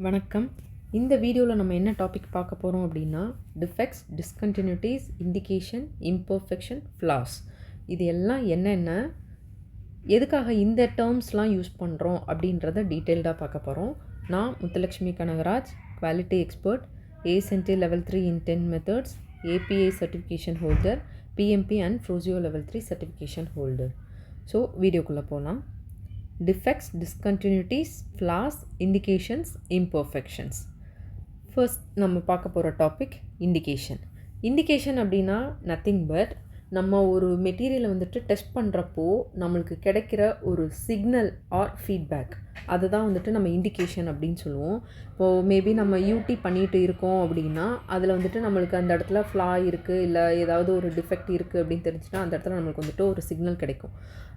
வணக்கம். இந்த வீடியோவில் நம்ம என்ன டாபிக் பார்க்க போகிறோம் அப்படின்னா டிஃபெக்ட்ஸ், டிஸ்கண்டினியூட்டிஸ், இண்டிகேஷன், இம்பர்ஃபெக்ஷன், ஃப்ளாஸ். இது எல்லாம் என்னென்ன, எதுக்காக இந்த டேர்ம்ஸ்லாம் யூஸ் பண்ணுறோம் அப்படின்றத டீட்டெயில்டாக பார்க்க போகிறோம். நான் Muthulakshmi Kanagaraj, quality expert, ASNT Level 3 in 10 methods, API certification holder, PMP and Frozio Level 3 certification holder. So வீடியோக்குள்ளே போகலாம். Defects, discontinuities, flaws, indications, imperfections. First நம்ம பார்க்க போகிற டாபிக் இண்டிகேஷன். இண்டிகேஷன் அப்படின்னா நத்திங் பட் நம்ம ஒரு மெட்டீரியலை வந்துட்டு டெஸ்ட் பண்ணுறப்போ நம்மளுக்கு கிடைக்கிற ஒரு சிக்னல் ஆர் ஃபீட்பேக், அதுதான் வந்துட்டு நம்ம இண்டிகேஷன் அப்படின்னு சொல்லுவோம். இப்போது மேபி நம்ம யூடி பண்ணிகிட்டு இருக்கோம் அப்படின்னா அதில் வந்துட்டு நம்மளுக்கு அந்த இடத்துல ஃப்ளா இருக்குது, இல்லை ஏதாவது ஒரு டிஃபெக்ட் இருக்குது அப்படின்னு தெரிஞ்சுன்னா அந்த இடத்துல நம்மளுக்கு வந்துட்டு ஒரு சிக்னல் கிடைக்கும்.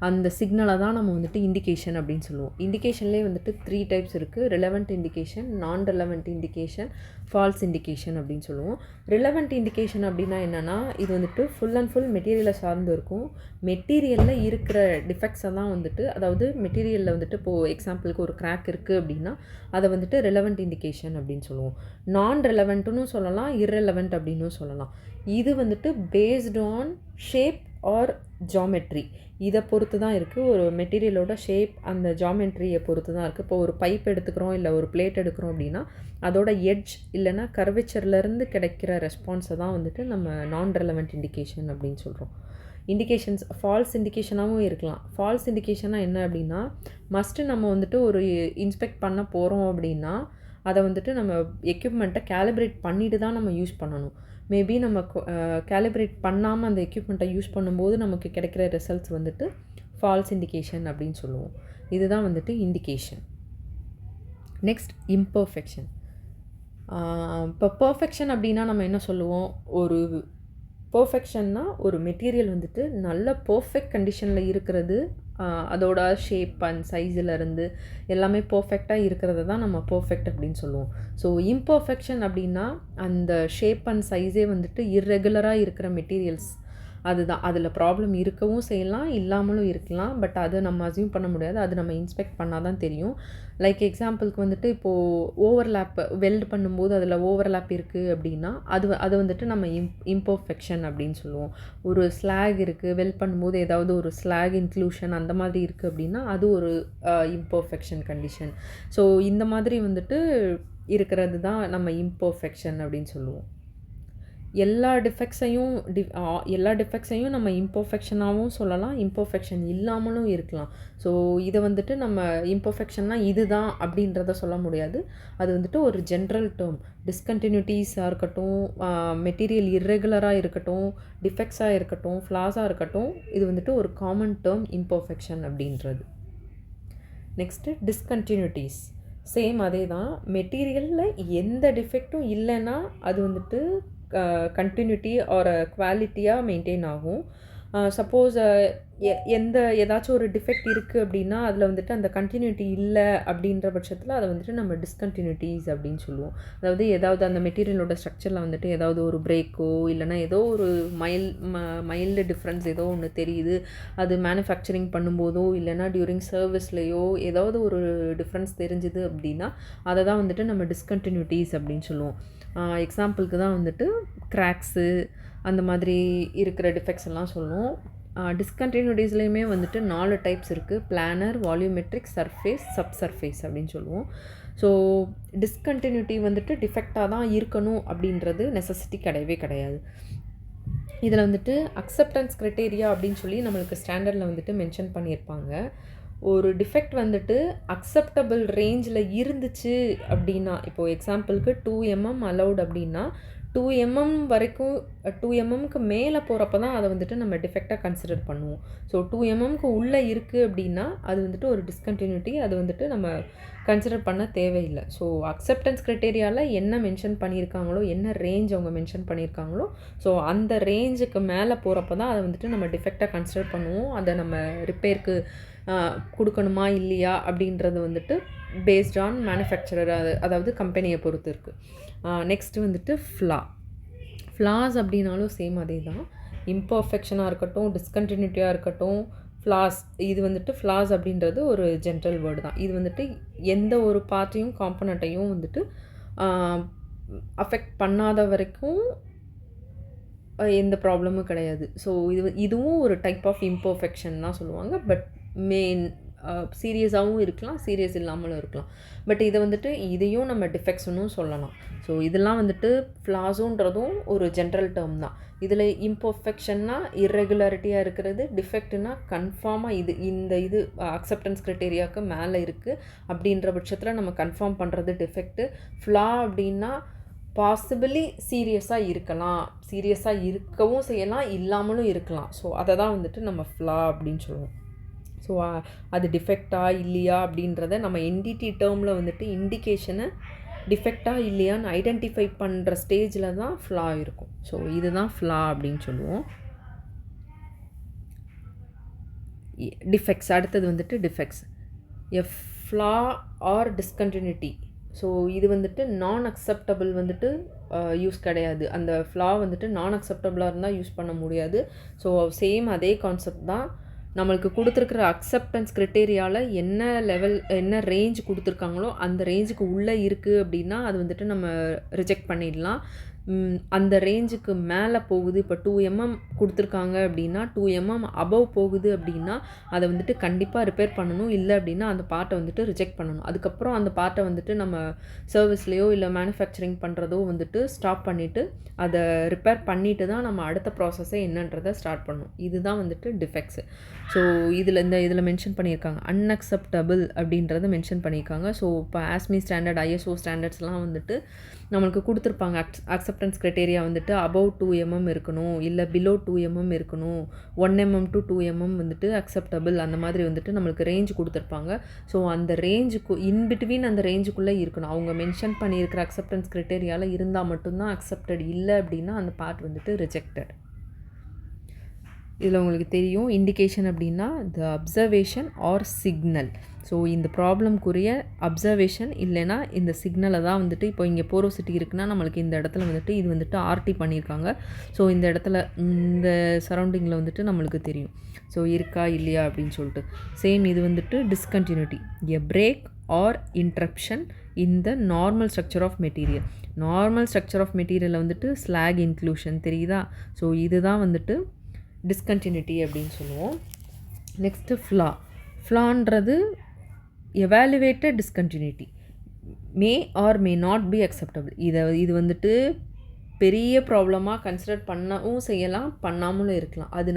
அந்த சிக்னலை தான் நம்ம வந்துட்டு இண்டிகேஷன் அப்படின்னு சொல்லுவோம். இண்டிகேஷன்லேயே வந்துட்டு 3 டைப்ஸ் இருக்குது. ரிலவெண்ட் இண்டிகேஷன், நான் ரிலவெண்ட் இண்டிகேஷன், ஃபால்ஸ் இண்டிகேஷன் அப்படின்னு சொல்லுவோம். ரிலவெண்ட் இண்டிகேஷன் அப்படின்னா என்னென்னா, இது வந்துட்டு ஃபுல் அண்ட் ஃபுல் மெட்டீரியலை சார்ந்து இருக்கும். மெட்டீரியலில் இருக்கிற டிஃபெக்ட்ஸை தான் வந்துட்டு, அதாவது மெட்டீரியலில் வந்துட்டு இப்போது எக்ஸாம்பிளுக்கு ஒரு கிராக் இருக்குது அப்படின்னா அதை வந்துட்டு ரிலவெண்ட் இண்டிகேஷன் அப்படின்னு சொல்லுவோம். நான் ரிலவெண்ட்டுன்னு சொல்லலாம், இர்ரெலவெண்ட் அப்படின்னும் சொல்லலாம். இது வந்துட்டு based on shape or geometry, இதை பொறுத்து தான் இருக்குது. ஒரு மெட்டீரியலோட ஷேப், அந்த ஜாமெட்ரியை பொறுத்து தான் இருக்குது. இப்போ ஒரு பைப் எடுத்துக்கிறோம், இல்லை ஒரு பிளேட் எடுக்கிறோம் அப்படின்னா அதோட எட்ஜ் இல்லைனா கர்வேச்சர்லேருந்து கிடைக்கிற ரெஸ்பான்ஸை தான் வந்துட்டு நம்ம நான் ரெலவெண்ட் இண்டிகேஷன் அப்படின்னு சொல்கிறோம். இண்டிகேஷன்ஸ் ஃபால்ஸ் இண்டிகேஷனாகவும் இருக்கலாம். ஃபால்ஸ் இண்டிகேஷனாக என்ன அப்படின்னா, மஸ்ட்டு நம்ம வந்துட்டு ஒரு இன்ஸ்பெக்ட் பண்ண போகிறோம் அப்படின்னா அதை வந்துட்டு நம்ம எக்யூப்மெண்ட்டை கேலிப்ரேட் பண்ணிட்டு தான் நம்ம யூஸ் பண்ணணும். மேபி நம்ம கேலிப்ரேட் பண்ணாமல் அந்த எக்யூப்மெண்ட்டை யூஸ் பண்ணும்போது நமக்கு கிடைக்கிற ரிசல்ட்ஸ் வந்துட்டு ஃபால்ஸ் இண்டிகேஷன் அப்படின்னு சொல்லுவோம். இதுதான் வந்துட்டு இண்டிகேஷன். Next imperfection. இப்போ பர்ஃபெக்ஷன் அப்படின்னா நம்ம என்ன சொல்லுவோம், ஒரு பர்ஃபெக்ஷன்னா ஒரு மெட்டீரியல் வந்துட்டு நல்ல பர்ஃபெக்ட் கண்டிஷனில் இருக்கிறது, அதோட ஷேப் அண்ட் சைஸிலேருந்து எல்லாமே பர்ஃபெக்டாக இருக்கிறத தான் நம்ம பர்ஃபெக்ட் அப்படின்னு சொல்லுவோம். ஸோ இம்பர்ஃபெக்ஷன் அப்படின்னா அந்த ஷேப் அண்ட் சைஸே வந்துட்டு இர்ரெகுலராக இருக்கிற மெட்டீரியல்ஸ், அதுதான். அதில் ப்ராப்ளம் இருக்கவும் செய்யலாம், இல்லாமலும் இருக்கலாம். பட் அதை நம்ம அஸ்யூம் பண்ண முடியாது, அது நம்ம இன்ஸ்பெக்ட் பண்ணால் தான் தெரியும். லைக் எக்ஸாம்பிளுக்கு வந்துட்டு இப்போது ஓவர்லேப் வெல்டு பண்ணும்போது அதில் ஓவர்லேப் இருக்குது அப்படின்னா அது வந்துட்டு நம்ம இம்பர்ஃபெக்ஷன் அப்படின்னு சொல்லுவோம். ஒரு ஸ்லாக் இருக்குது, வெல்ட் பண்ணும்போது ஏதாவது ஒரு ஸ்லாக் இன்க்ளூஷன் அந்த மாதிரி இருக்குது அப்படின்னா அது ஒரு இம்பர்ஃபெக்ஷன் கண்டிஷன். ஸோ இந்த மாதிரி வந்துட்டு இருக்கிறது தான் நம்ம இம்பர்ஃபெக்ஷன் அப்படின்னு சொல்லுவோம். எல்லா டிஃபெக்ட்ஸையும் நம்ம இம்பர்ஃபெக்ஷனாகவும் சொல்லலாம், இம்பர்ஃபெக்ஷன் இல்லாமலும் இருக்கலாம். ஸோ இதை வந்துட்டு நம்ம இம்பர்ஃபெக்ஷன்னா இதுதான் அப்படின்றத சொல்ல முடியாது. அது வந்துட்டு ஒரு ஜென்ரல் டேர்ம். டிஸ்கண்டினியூட்டிஸாக இருக்கட்டும், மெட்டீரியல் இர்ரெகுலராக இருக்கட்டும், டிஃபெக்ட்ஸாக இருக்கட்டும், ஃப்ளாஸாக இருக்கட்டும், இது வந்துட்டு ஒரு காமன் டேர்ம் இம்பர்ஃபெக்ஷன் அப்படின்றது. நெக்ஸ்ட்டு டிஸ்கண்டினியூட்டிஸ். சேம் அதே தான். மெட்டீரியலில் எந்த டிஃபெக்ட்டும் இல்லைன்னா அது வந்துட்டு கண்டினியூட்டி ஆர் குவாலிட்டியாக மெயின்டைன் ஆகும். சப்போஸ் ஏதாச்சும் ஒரு டிஃபெக்ட் இருக்குது அப்படின்னா அதில் வந்துட்டு அந்த கண்டினியூட்டி இல்லை அப்படின்ற பட்சத்தில் அதை வந்துட்டு நம்ம டிஸ்கண்டினியூட்டிஸ் அப்படின்னு சொல்லுவோம். அதாவது ஏதாவது அந்த மெட்டீரியலோட ஸ்ட்ரக்சரில் வந்துட்டு ஏதாவது ஒரு பிரேக்கோ இல்லைனா ஏதோ ஒரு மைல்டு டிஃப்ரென்ஸ் ஏதோ ஒன்று தெரியுது, அது மேனுஃபேக்சரிங் பண்ணும்போதோ இல்லைனா டியூரிங் சர்வீஸ்லேயோ ஏதாவது ஒரு டிஃப்ரென்ஸ் தெரிஞ்சுது அப்படின்னா அதை தான் வந்துட்டு நம்ம டிஸ்கண்டினியூட்டிஸ் அப்படின்னு சொல்லுவோம். எக்ஸாம்பிளுக்கு தான் வந்துட்டு கிராக்ஸு அந்த மாதிரி இருக்கிற டிஃபெக்ட்ஸ் எல்லாம் சொல்லுவோம். டிஸ்கண்டினியூட்டிஸ்லேயுமே வந்துட்டு 4 டைப்ஸ் இருக்குது. பிளானர், வால்யூமெட்ரிக், சர்ஃபேஸ், சப்சர்ஃபேஸ் அப்படின்னு சொல்லுவோம். ஸோ டிஸ்கண்டினியூட்டி வந்துட்டு டிஃபெக்டாக தான் இருக்கணும் அப்படின்றது நெசசிட்டி கிடையவே கிடையாது. இதில் வந்துட்டு அக்செப்டன்ஸ் க்ரைட்டீரியா அப்படின்னு சொல்லி நம்மளுக்கு ஸ்டாண்டர்டில் வந்துட்டு மென்ஷன் பண்ணியிருப்பாங்க. ஒரு டிஃபெக்ட் வந்துட்டு அக்செப்டபிள் ரேஞ்சில் இருந்துச்சு அப்படின்னா, இப்போது எக்ஸாம்பிளுக்கு 2 mm அலவுட் அப்படின்னா 2 mm வரைக்கும் 2 mmக்கு மேலே போகிறப்ப தான் அதை வந்துட்டு நம்ம டிஃபெக்டாக கன்சிடர் பண்ணுவோம். ஸோ 2 mmக்கு உள்ளே இருக்குது அப்படின்னா அது வந்துட்டு ஒரு டிஸ்கண்டினியூட்டி, அது வந்துட்டு நம்ம கன்சிடர் பண்ண தேவையில்லை. ஸோ அக்செப்டன்ஸ் க்ரைட்டீரியாவில் என்ன மென்ஷன் பண்ணியிருக்காங்களோ, என்ன ரேஞ்ச் அவங்க மென்ஷன் பண்ணியிருக்காங்களோ, ஸோ அந்த ரேஞ்சுக்கு மேலே போகிறப்ப தான் அதை வந்துட்டு நம்ம டிஃபெக்டாக கன்சிடர் பண்ணுவோம். அதை நம்ம ரிப்பேருக்கு கொடுக்கணுமா இல்லையா அப்படின்றது வந்துட்டு பேஸ்ட் ஆன் மேனுஃபேக்சரர், அதாவது கம்பெனியை பொறுத்து இருக்குது. நெக்ஸ்ட்டு வந்துட்டு ஃப்ளாஸ் அப்படின்னாலும் சேம் அதே தான். இம்பர்ஃபெக்ஷனாக இருக்கட்டும், டிஸ்கண்டினியூட்டியாக இருக்கட்டும், ஃப்ளாஸ், இது வந்துட்டு ஃப்ளாஸ் அப்படின்றது ஒரு ஜென்ரல் வேர்டு தான். இது வந்துட்டு எந்த ஒரு பார்ட்டையும் காம்பனண்ட்டையும் வந்துட்டு அஃபெக்ட் பண்ணாத வரைக்கும் எந்த ப்ராப்ளமும் கிடையாது. ஸோ இதுவும் ஒரு டைப் ஆஃப் இம்பர்ஃபெக்ஷன் தான் சொல்லுவாங்க. பட் சீரியஸாகவும் இருக்கலாம், சீரியஸ் இல்லாமலும் இருக்கலாம். பட் இதை வந்துட்டு இதையும் நம்ம டிஃபெக்ட்ஸ்னும் சொல்லலாம். ஸோ இதெல்லாம் வந்துட்டு ஃப்ளாஸுன்றதும் ஒரு ஜென்ரல் டேர்ம் தான். இதில் இம்பர்ஃபெக்ஷன்னா இர்ரெகுலாரிட்டியாக இருக்கிறது, டிஃபெக்ட்னா கன்ஃபார்மாக இது அக்செப்டன்ஸ் க்ரைட்டீரியாவுக்கு மேலே இருக்குது அப்படின்ற பட்சத்தில் நம்ம கன்ஃபார்ம் பண்ணுறது டிஃபெக்ட்டு. ஃப்ளா அப்படின்னா பாசிபிளி சீரியஸாக இருக்கலாம், சீரியஸாக இருக்கவும் செய்யலாம், இல்லாமலும் இருக்கலாம். ஸோ அதை தான் வந்துட்டு நம்ம ஃப்ளா அப்படின்னு சொல்லுவோம். ஸோ அது டிஃபெக்டாக இல்லையா அப்படின்றத நம்ம என்டிடி டேர்மில் வந்துட்டு இண்டிகேஷனை டிஃபெக்டாக இல்லையான்னு ஐடென்டிஃபை பண்ணுற ஸ்டேஜில் தான் ஃப்ளா இருக்கும். ஸோ இதுதான் ஃப்ளா அப்படின்னு சொல்லுவோம். டிஃபெக்ட்ஸ் அடுத்தது வந்துட்டு defects. Flaw or discontinuity. So இது வந்துட்டு நான் அக்செப்டபிள் வந்துட்டு யூஸ் கிடையாது. அந்த ஃப்ளா வந்துட்டு நான் அக்செப்டபிளாக இருந்தால் யூஸ் பண்ண முடியாது. ஸோ சேம் அதே கான்செப்ட் தான். நம்மளுக்கு கொடுத்துருக்குற அக்செப்டன்ஸ் க்ரைட்டீரியாவில் என்ன லெவல் என்ன ரேஞ்ச் கொடுத்துருக்காங்களோ அந்த ரேஞ்சுக்கு உள்ளே இருக்குது அப்படின்னா அது வந்துட்டு நம்ம ரிஜெக்ட் பண்ணிடலாம். அந்த ரேஞ்சுக்கு மேலே போகுது, இப்போ 2 mm கொடுத்துருக்காங்க அப்படின்னா 2 mm அபவ் போகுது அப்படின்னா அதை வந்துட்டு கண்டிப்பாக ரிப்பேர் பண்ணணும். இல்லை அப்படின்னா அந்த பார்ட்டை வந்துட்டு ரிஜெக்ட் பண்ணணும். அதுக்கப்புறம் அந்த பார்ட்டை வந்துட்டு நம்ம சர்வீஸ்லேயோ இல்லை மேனுஃபேக்சரிங் பண்ணுறதோ வந்துட்டு ஸ்டாப் பண்ணிவிட்டு அதை ரிப்பேர் பண்ணிவிட்டு தான் நம்ம அடுத்த ப்ராசஸை என்னன்றதை ஸ்டார்ட் பண்ணணும். இதுதான் வந்துட்டு டிஃபெக்ட்ஸு. ஸோ இதில் மென்ஷன் பண்ணியிருக்காங்க அன்அக்செப்டபிள் அப்படின்றத மென்ஷன் பண்ணியிருக்காங்க. ஸோ இப்போ ஆஸ்மி ஸ்டாண்டர்ட், ஐஎஸ்ஓ ஸ்டாண்டர்ட்ஸ்லாம் வந்துட்டு நம்மளுக்கு கொடுத்துருப்பாங்க. அக்செப்டன்ஸ் க்ரைட்டீரியா வந்துட்டு அபவ் 2 mm இருக்கணும், இல்லை பிலோ 2 mm இருக்கணும், 1 mm to 2 mm வந்துட்டு அக்செப்டபிள், அந்த மாதிரி வந்துட்டு நம்மளுக்கு ரேஞ்ச் கொடுத்துருப்பாங்க. ஸோ அந்த ரேஞ்சுக்கு இன்பிட்வீன் அந்த ரேஞ்சுக்குள்ளே இருக்கணும். அவங்க மென்ஷன் பண்ணியிருக்கிற அக்செப்டன்ஸ் க்ரைட்டீரியாவில் இருந்தால் மட்டும்தான் அக்செப்டட், இல்லை அப்படின்னா அந்த பார்ட் வந்துட்டு ரிஜெக்டட். இதில் உங்களுக்கு தெரியும் இண்டிகேஷன் அப்படின்னா the observation or signal. So இந்த ப்ராப்ளம்க்குரிய அப்சர்வேஷன் இல்லைன்னா இந்த சிக்னலை தான் வந்துட்டு இப்போ இங்கே போரோசிட்டி இருக்குன்னா நம்மளுக்கு இந்த இடத்துல வந்துட்டு இது வந்துட்டு ஆர்டி பண்ணியிருக்காங்க. ஸோ இந்த இடத்துல இந்த சரௌண்டிங்கில் வந்துட்டு நம்மளுக்கு தெரியும் ஸோ இருக்கா இல்லையா அப்படின்னு சொல்லிட்டு. சேம் இது வந்துட்டு discontinuity, a break or interruption in the normal structure of material. Normal structure of மெட்டீரியலில் வந்துட்டு ஸ்லாக் இன்க்ளூஷன் தெரியுதா. ஸோ இதுதான் வந்துட்டு டிஸ்கண்டினியூட்டி அப்படின்னு சொல்லுவோம். நெக்ஸ்ட்டு ஃப்ளான்றது evaluated discontinuity may or may not be acceptable. இது வந்துட்டு பெரிய ப்ராப்ளமாக கன்சிடர் பண்ணவும் செய்யலாம், பண்ணாமலும் இருக்கலாம். அது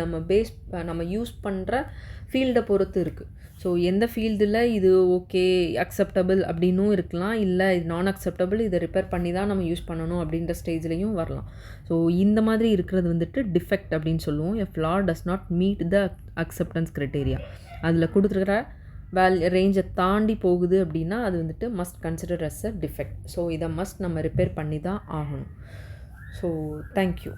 நம்ம யூஸ் பண்ணுற ஃபீல்டை பொறுத்து இருக்குது. ஸோ எந்த ஃபீல்டில் இது ஓகே அக்செப்டபிள் அப்படின்னும் இருக்கலாம், இல்லை இது நான் அக்செப்டபிள், இதை ரிப்பேர் பண்ணி தான் நம்ம யூஸ் பண்ணணும் அப்படின்ற ஸ்டேஜ்லேயும் வரலாம். ஸோ இந்த மாதிரி இருக்கிறது வந்துட்டு டிஃபெக்ட் அப்படின்னு சொல்லுவோம். A flaw does not meet the acceptance criteria. அதில் கொடுத்துருக்கிற ரேஞ்சை தாண்டி போகுது அப்படின்னா அது வந்துட்டு must consider as a defect. So இதை மஸ்ட் நம்ம ரிப்பேர் பண்ணி தான் ஆகணும். So thank you.